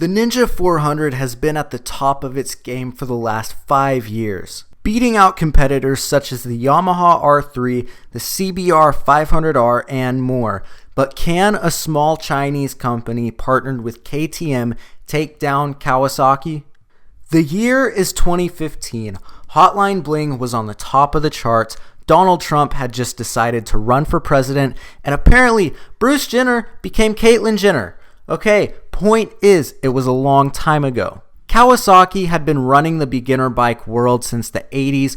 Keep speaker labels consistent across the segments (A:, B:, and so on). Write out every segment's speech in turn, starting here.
A: The Ninja 400 has been at the top of its game for the last 5 years, beating out competitors such as the Yamaha R3, the CBR 500R, and more. But can a small Chinese company partnered with KTM take down Kawasaki? The year is 2015. Hotline Bling was on the top of the charts. Donald Trump had just decided to run for president, and apparently Bruce Jenner became Caitlyn Jenner. Okay, point is, it was a long time ago. Kawasaki had been running the beginner bike world since the 80s.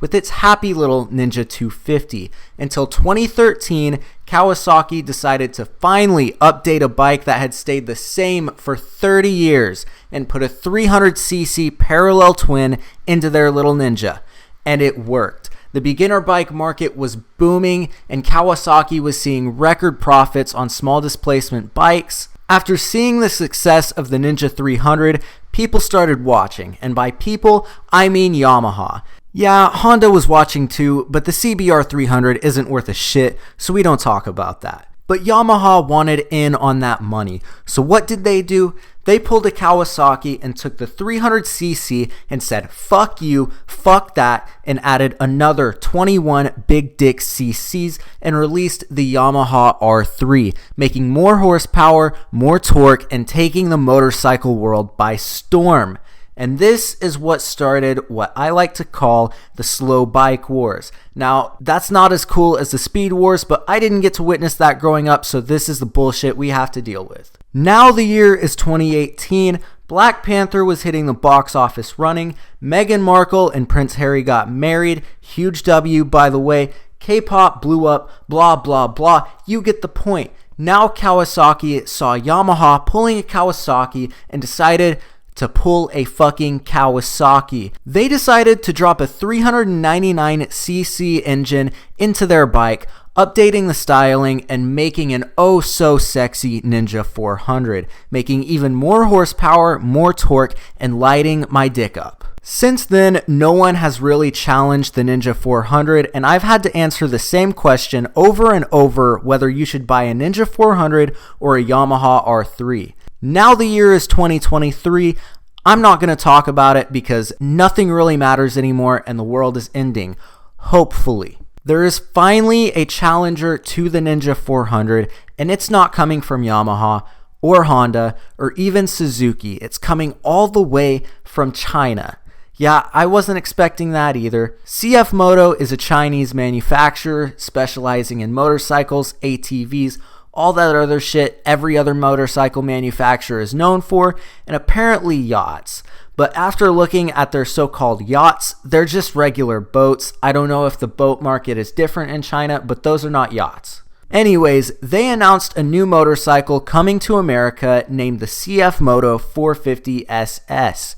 A: With its happy little Ninja 250. Until 2013, Kawasaki decided to finally update a bike that had stayed the same for 30 years and put a 300cc parallel twin into their little Ninja. And it worked. The beginner bike market was booming, and Kawasaki was seeing record profits on small displacement bikes. After seeing the success of the Ninja 300, people started watching, and by people, I mean Yamaha. Yeah, Honda was watching too, but the CBR 300 isn't worth a shit, so we don't talk about that. But Yamaha wanted in on that money, so what did they do? They pulled a Kawasaki and took the 300cc and said, fuck you, fuck that, and added another 21 big dick cc's and released the Yamaha R3, making more horsepower, more torque, and taking the motorcycle world by storm. And this is what started what I like to call the slow bike wars. Now, that's not as cool as the speed wars, but I didn't get to witness that growing up, so this is the bullshit we have to deal with. Now the year is 2018. Black Panther was hitting the box office running. Meghan Markle and Prince Harry got married. Huge W, by the way. K-pop blew up, blah, blah, blah. You get the point. Now Kawasaki saw Yamaha pulling a Kawasaki and decided to pull a fucking Kawasaki. They decided to drop a 399cc engine into their bike, updating the styling and making an oh so sexy Ninja 400, making even more horsepower, more torque, and lighting my dick up. Since then, no one has really challenged the Ninja 400, and I've had to answer the same question over and over whether you should buy a Ninja 400 or a Yamaha R3. Now the year is 2023. I'm not going to talk about it because nothing really matters anymore and the world is ending. Hopefully. There is finally a challenger to the Ninja 400, and it's not coming from Yamaha or Honda or even Suzuki. It's coming all the way from China. Yeah, I wasn't expecting that either. CF Moto is a Chinese manufacturer specializing in motorcycles, ATVs, all that other shit every other motorcycle manufacturer is known for, and apparently yachts. But after looking at their so-called yachts, they're just regular boats. I don't know if the boat market is different in China, but those are not yachts. Anyways, they announced a new motorcycle coming to America named the CF Moto 450ss,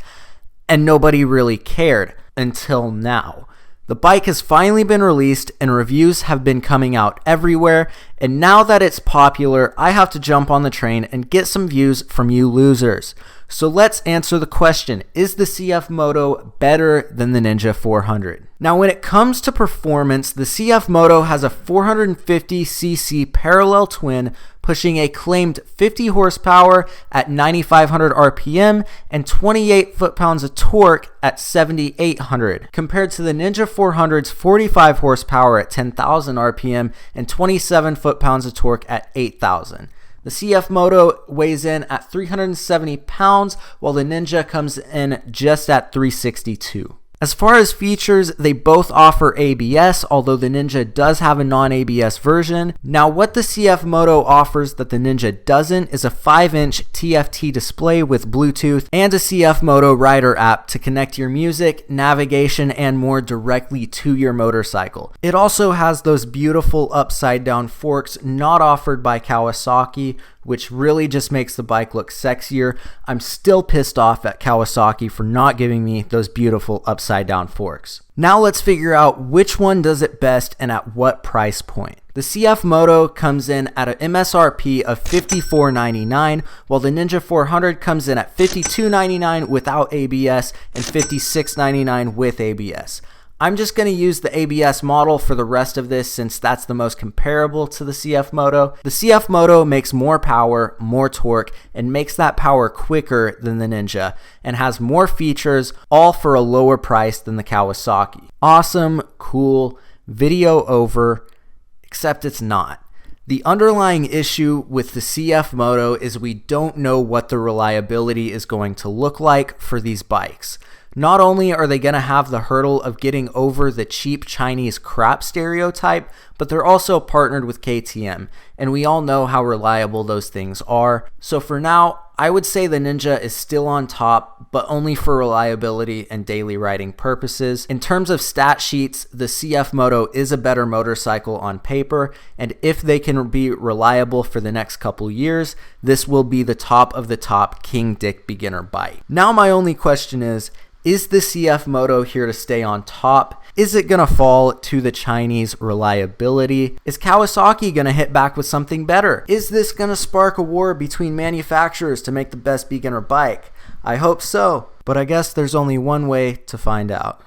A: and nobody really cared until now. The bike has finally been released and reviews have been coming out everywhere, and now that it's popular, I have to jump on the train and get some views from you losers. So let's answer the question, is the CF Moto better than the Ninja 400? Now when it comes to performance, the CF Moto has a 450cc parallel twin pushing a claimed 50 horsepower at 9,500 RPM and 28 foot-pounds of torque at 7,800, compared to the Ninja 400's 45 horsepower at 10,000 RPM and 27 foot-pounds of torque at 8,000. The CF Moto weighs in at 370 pounds, while the Ninja comes in just at 362. As far as features, they both offer ABS, although the Ninja does have a non-ABS version. Now, what the CF Moto offers that the Ninja doesn't is a 5-inch TFT display with Bluetooth and a CF Moto Rider app to connect your music, navigation, and more directly to your motorcycle. It also has those beautiful upside-down forks not offered by Kawasaki, which really just makes the bike look sexier. I'm still pissed off at Kawasaki for not giving me those beautiful upside down forks. Now let's figure out which one does it best and at what price point. The CF Moto comes in at an MSRP of $54.99, while the Ninja 400 comes in at $52.99 without ABS and $56.99 with ABS. I'm just going to use the ABS model for the rest of this since that's the most comparable to the CF Moto. The CF Moto makes more power, more torque, and makes that power quicker than the Ninja, and has more features, all for a lower price than the Kawasaki. Awesome, cool, video over, except it's not. The underlying issue with the CF Moto is we don't know what the reliability is going to look like for these bikes. Not only are they going to have the hurdle of getting over the cheap Chinese crap stereotype, but they're also partnered with KTM, and we all know how reliable those things are. So for now, I would say the Ninja is still on top, but only for reliability and daily riding purposes. In terms of stat sheets, the CF Moto is a better motorcycle on paper, and if they can be reliable for the next couple years, this will be the top of the top King Dick beginner bike. Now my only question is the CF Moto here to stay on top? Is it going to fall to the Chinese reliability? Is Kawasaki going to hit back with something better? Is this going to spark a war between manufacturers to make the best beginner bike? I hope so, but I guess there's only one way to find out.